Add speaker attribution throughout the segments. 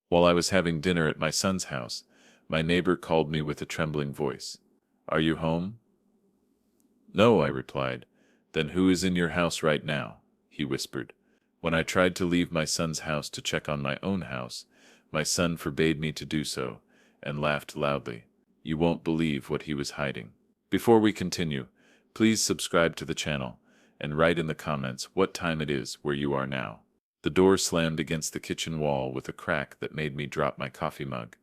Speaker 1: While I was having dinner at my son's house, my neighbor called me with a trembling voice. "Are you home?" "No," I replied. "Then who is in your house right now?" he whispered. When I tried to leave my son's house to check on my own house, my son forbade me to do so, and laughed loudly. You won't believe what he was hiding. Before we continue, please subscribe to the channel, and write in the comments what time it is where you are now. The door slammed against the kitchen wall with a crack that made me drop my coffee mug.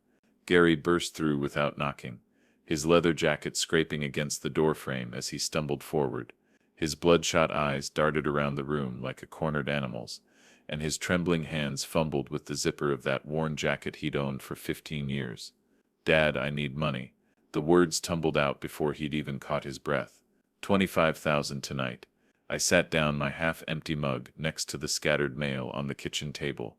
Speaker 1: Gary burst through without knocking, his leather jacket scraping against the doorframe as he stumbled forward. His bloodshot eyes darted around the room like a cornered animal's, and his trembling hands fumbled with the zipper of that worn jacket he'd owned for 15 years. "Dad, I need money." The words tumbled out before he'd even caught his breath. 25,000 tonight. I sat down my half-empty mug next to the scattered mail on the kitchen table,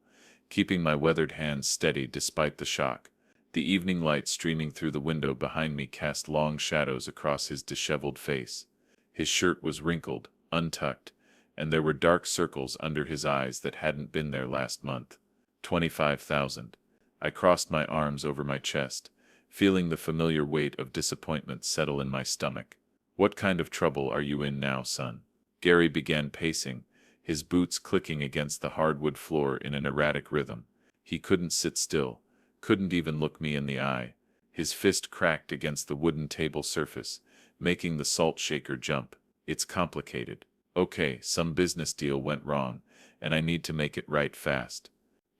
Speaker 1: keeping my weathered hands steady despite the shock. The evening light streaming through the window behind me cast long shadows across his disheveled face. His shirt was wrinkled, untucked, and there were dark circles under his eyes that hadn't been there last month. 25,000. I crossed my arms over my chest, feeling the familiar weight of disappointment settle in my stomach. "What kind of trouble are you in now, son?" Gary began pacing, his boots clicking against the hardwood floor in an erratic rhythm. He couldn't sit still, couldn't even look me in the eye. His fist cracked against the wooden table surface, making the salt shaker jump. "It's complicated. Okay, some business deal went wrong, and I need to make it right fast."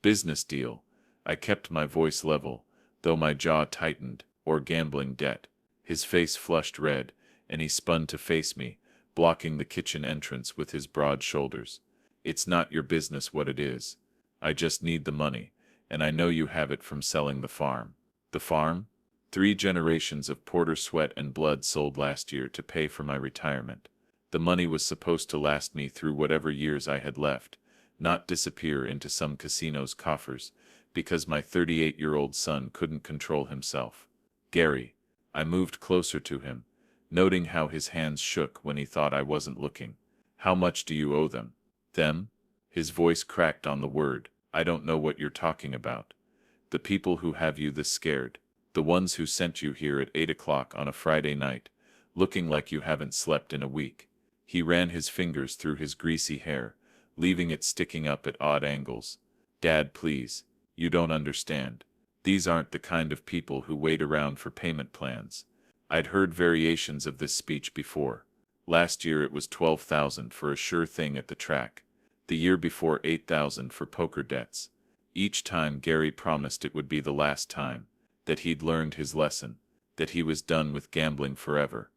Speaker 1: "Business deal?" I kept my voice level, though my jaw tightened. "Or gambling debt." His face flushed red, and he spun to face me, blocking the kitchen entrance with his broad shoulders. "It's not your business what it is. I just need the money, and I know you have it from selling the farm." "The farm?" 3 generations of Porter sweat and blood sold last year to pay for my retirement. The money was supposed to last me through whatever years I had left, not disappear into some casino's coffers, because my 38-year-old son couldn't control himself. "Gary." I moved closer to him, noting how his hands shook when he thought I wasn't looking. "How much do you owe them?" "Them?" His voice cracked on the word. "I don't know what you're talking about." "The people who have you this scared. The ones who sent you here at 8 o'clock on a Friday night, looking like you haven't slept in a week." He ran his fingers through his greasy hair, leaving it sticking up at odd angles. "Dad, please. You don't understand. These aren't the kind of people who wait around for payment plans." I'd heard variations of this speech before. Last year it was 12,000 for a sure thing at the track. The year before 8,000 for poker debts. Each time Gary promised it would be the last time, that he'd learned his lesson, that he was done with gambling forever.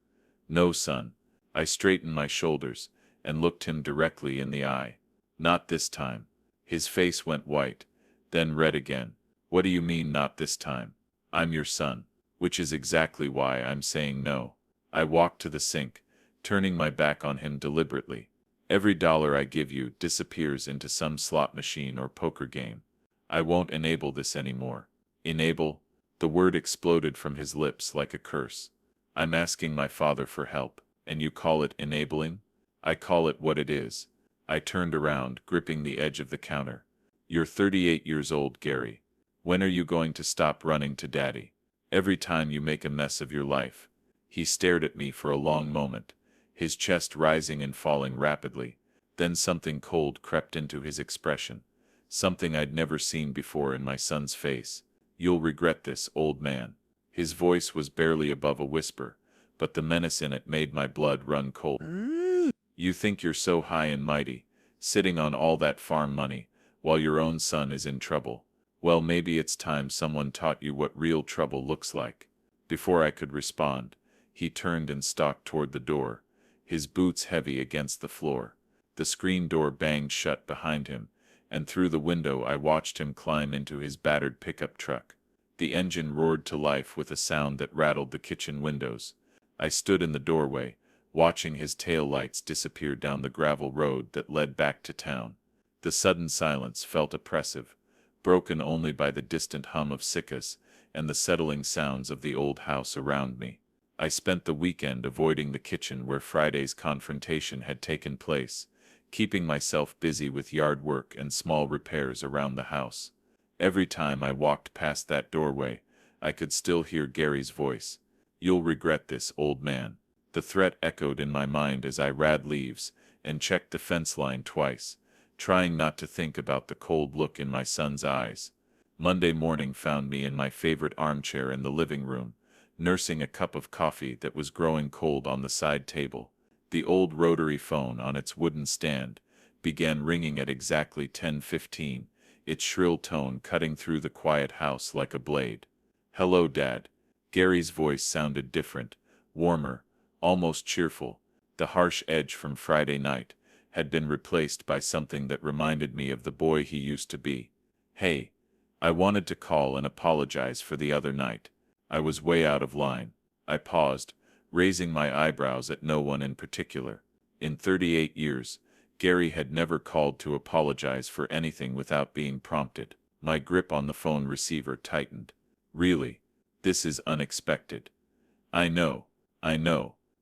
Speaker 1: "No, son." I straightened my shoulders, and looked him directly in the eye. "Not this time." His face went white, then red again. "What do you mean, not this time? I'm your son. Which is exactly why I'm saying no." I walked to the sink, turning my back on him deliberately. "Every dollar I give you disappears into some slot machine or poker game. I won't enable this anymore." "Enable?" The word exploded from his lips like a curse. "I'm asking my father for help, and you call it enabling?" "I call it what it is." I turned around, gripping the edge of the counter. "You're 38 years old, Gary. When are you going to stop running to Daddy? Every time you make a mess of your life." He stared at me for a long moment, his chest rising and falling rapidly. Then something cold crept into his expression, something I'd never seen before in my son's face. "You'll regret this, old man." His voice was barely above a whisper, but the menace in it made my blood run cold. "You think you're so high and mighty, sitting on all that farm money, while your own son is in trouble. Well, maybe it's time someone taught you what real trouble looks like." Before I could respond, he turned and stalked toward the door, his boots heavy against the floor. The screen door banged shut behind him, and through the window I watched him climb into his battered pickup truck. The engine roared to life with a sound that rattled the kitchen windows. I stood in the doorway, watching his tail lights disappear down the gravel road that led back to town. The sudden silence felt oppressive, broken only by the distant hum of cicadas and the settling sounds of the old house around me. I spent the weekend avoiding the kitchen where Friday's confrontation had taken place, keeping myself busy with yard work and small repairs around the house. Every time I walked past that doorway, I could still hear Gary's voice. "You'll regret this, old man." The threat echoed in my mind as I ran leaves and checked the fence line twice, trying not to think about the cold look in my son's eyes. Monday morning found me in my favorite armchair in the living room, nursing a cup of coffee that was growing cold on the side table. The old rotary phone on its wooden stand began ringing at exactly 10:15, its shrill tone cutting through the quiet house like a blade. "Hello, Dad." Gary's voice sounded different, warmer, almost cheerful. The harsh edge from Friday night had been replaced by something that reminded me of the boy he used to be. "Hey, I wanted to call and apologize for the other night. I was way out of line." I paused, raising my eyebrows at no one in particular. In 38 years, Gary had never called to apologize for anything without being prompted. My grip on the phone receiver tightened. "Really? This is unexpected." I know,"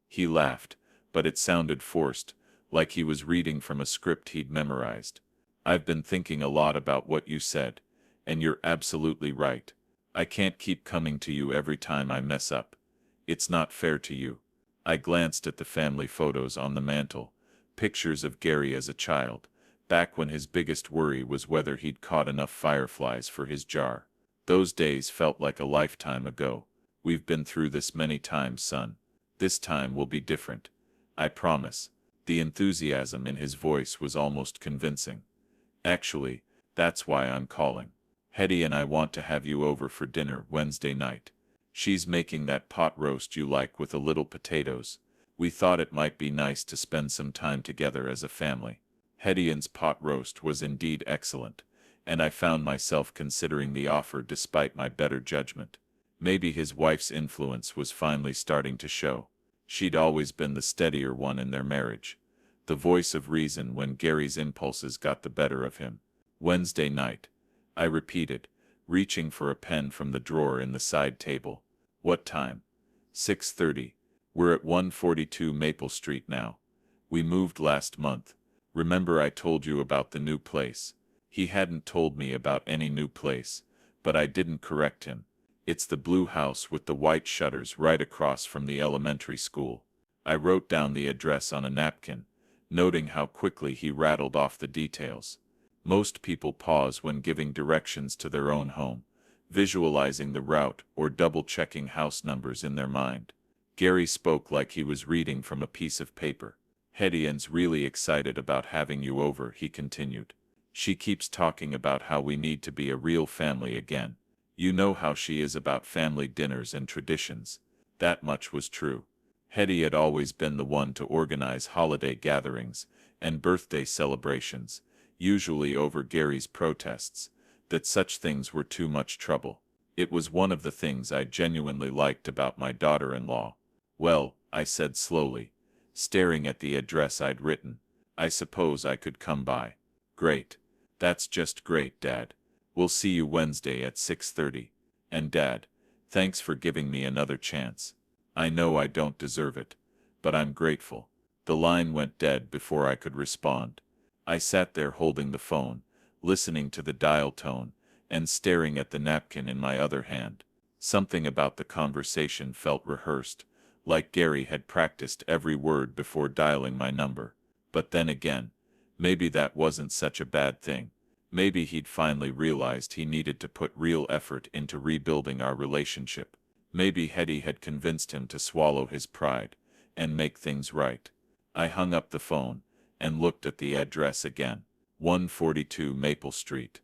Speaker 1: he laughed, but it sounded forced, like he was reading from a script he'd memorized. "I've been thinking a lot about what you said, and you're absolutely right. I can't keep coming to you every time I mess up. It's not fair to you." I glanced at the family photos on the mantel, pictures of Gary as a child, back when his biggest worry was whether he'd caught enough fireflies for his jar. Those days felt like a lifetime ago. "We've been through this many times, son. This time will be different. I promise." The enthusiasm in his voice was almost convincing. "Actually, that's why I'm calling. Hetty and I want to have you over for dinner Wednesday night. She's making that pot roast you like with a little potatoes. We thought it might be nice to spend some time together as a family." Hetty's pot roast was indeed excellent, and I found myself considering the offer despite my better judgment. Maybe his wife's influence was finally starting to show. She'd always been the steadier one in their marriage, the voice of reason when Gary's impulses got the better of him. "Wednesday night," I repeated, reaching for a pen from the drawer in the side table. "What time?" 6:30. We're at 142 Maple Street now. We moved last month. Remember I told you about the new place? He hadn't told me about any new place, but I didn't correct him. "It's the blue house with the white shutters right across from the elementary school." I wrote down the address on a napkin, noting how quickly he rattled off the details. Most people pause when giving directions to their own home, visualizing the route or double-checking house numbers in their mind. Gary spoke like he was reading from a piece of paper. "Hetty's really excited about having you over," he continued. "She keeps talking about how we need to be a real family again. You know how she is about family dinners and traditions." That much was true. Hetty had always been the one to organize holiday gatherings and birthday celebrations, usually over Gary's protests, that such things were too much trouble. It was one of the things I genuinely liked about my daughter-in-law. "Well," I said slowly, staring at the address I'd written, "I suppose I could come by." "Great. That's just great, Dad. We'll see you Wednesday at 6:30. And Dad, thanks for giving me another chance. I know I don't deserve it, but I'm grateful." The line went dead before I could respond. I sat there holding the phone, listening to the dial tone, and staring at the napkin in my other hand. Something about the conversation felt rehearsed, like Gary had practiced every word before dialing my number. But then again, maybe that wasn't such a bad thing. Maybe he'd finally realized he needed to put real effort into rebuilding our relationship. Maybe Hetty had convinced him to swallow his pride and make things right. I hung up the phone and looked at the address again. 142 Maple Street.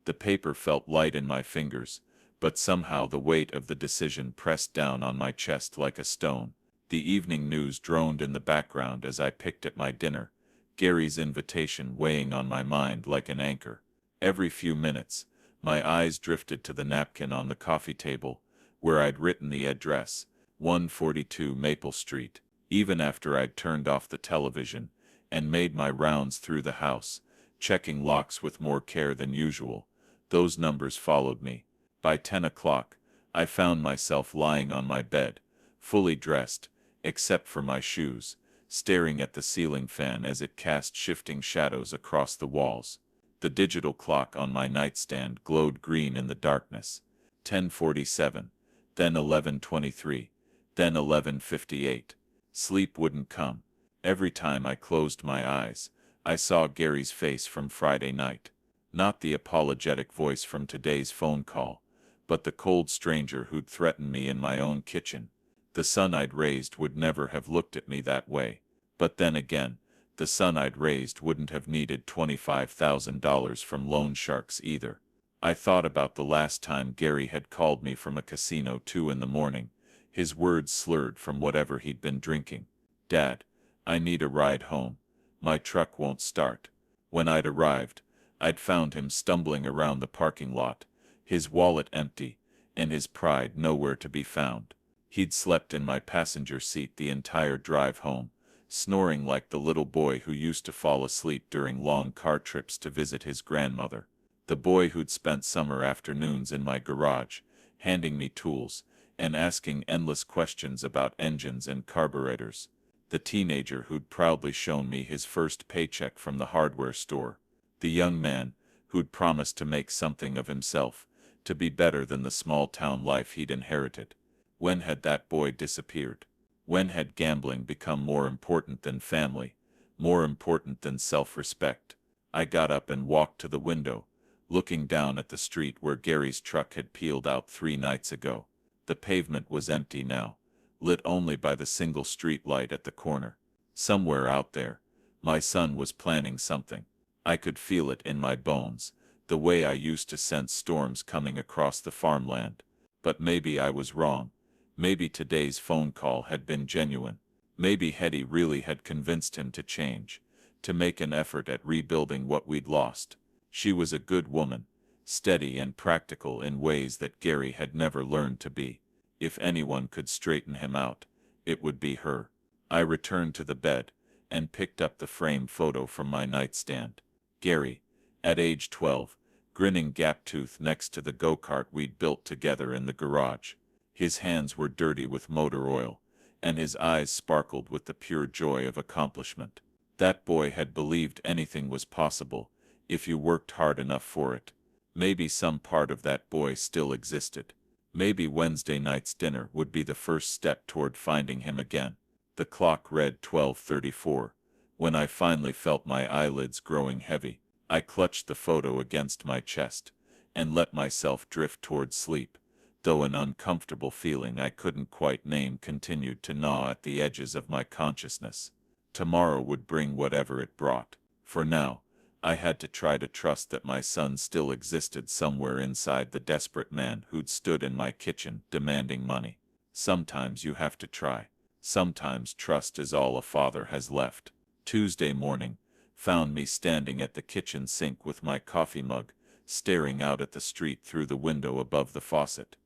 Speaker 1: The paper felt light in my fingers, but somehow the weight of the decision pressed down on my chest like a stone. The evening news droned in the background as I picked at my dinner, Gary's invitation weighing on my mind like an anchor. Every few minutes, my eyes drifted to the napkin on the coffee table, where I'd written the address, 142 Maple Street. Even after I'd turned off the television and made my rounds through the house, checking locks with more care than usual, those numbers followed me. By 10 o'clock, I found myself lying on my bed, fully dressed, except for my shoes, staring at the ceiling fan as it cast shifting shadows across the walls. The digital clock on my nightstand glowed green in the darkness. 10:47, then 11:23, then 11:58. Sleep wouldn't come. Every time I closed my eyes, I saw Gary's face from Friday night. Not the apologetic voice from today's phone call, but the cold stranger who'd threatened me in my own kitchen. The son I'd raised would never have looked at me that way. But then again, the son I'd raised wouldn't have needed $25,000 from loan sharks either. I thought about the last time Gary had called me from a casino 2 in the morning, his words slurred from whatever he'd been drinking. "Dad, I need a ride home. My truck won't start." When I'd arrived, I'd found him stumbling around the parking lot, his wallet empty, and his pride nowhere to be found. He'd slept in my passenger seat the entire drive home, snoring like the little boy who used to fall asleep during long car trips to visit his grandmother. The boy who'd spent summer afternoons in my garage, handing me tools, and asking endless questions about engines and carburetors. The teenager who'd proudly shown me his first paycheck from the hardware store. The young man who'd promised to make something of himself, to be better than the small-town life he'd inherited. When had that boy disappeared? When had gambling become more important than family, more important than self-respect? I got up and walked to the window, looking down at the street where Gary's truck had peeled out 3 nights ago. The pavement was empty now, lit only by the single street light at the corner. Somewhere out there, my son was planning something. I could feel it in my bones, the way I used to sense storms coming across the farmland. But maybe I was wrong. Maybe today's phone call had been genuine. Maybe Hetty really had convinced him to change, to make an effort at rebuilding what we'd lost. She was a good woman, steady and practical in ways that Gary had never learned to be. If anyone could straighten him out, it would be her. I returned to the bed, and picked up the framed photo from my nightstand. Gary, at age 12, grinning gap-toothed next to the go-kart we'd built together in the garage. His hands were dirty with motor oil, and his eyes sparkled with the pure joy of accomplishment. That boy had believed anything was possible, if you worked hard enough for it. Maybe some part of that boy still existed. Maybe Wednesday night's dinner would be the first step toward finding him again. The clock read 12:34. When I finally felt my eyelids growing heavy, I clutched the photo against my chest, and let myself drift toward sleep, though an uncomfortable feeling I couldn't quite name continued to gnaw at the edges of my consciousness. Tomorrow would bring whatever it brought. For now, I had to try to trust that my son still existed somewhere inside the desperate man who'd stood in my kitchen demanding money. Sometimes you have to try. Sometimes trust is all a father has left. Tuesday morning found me standing at the kitchen sink with my coffee mug, staring out at the street through the window above the faucet.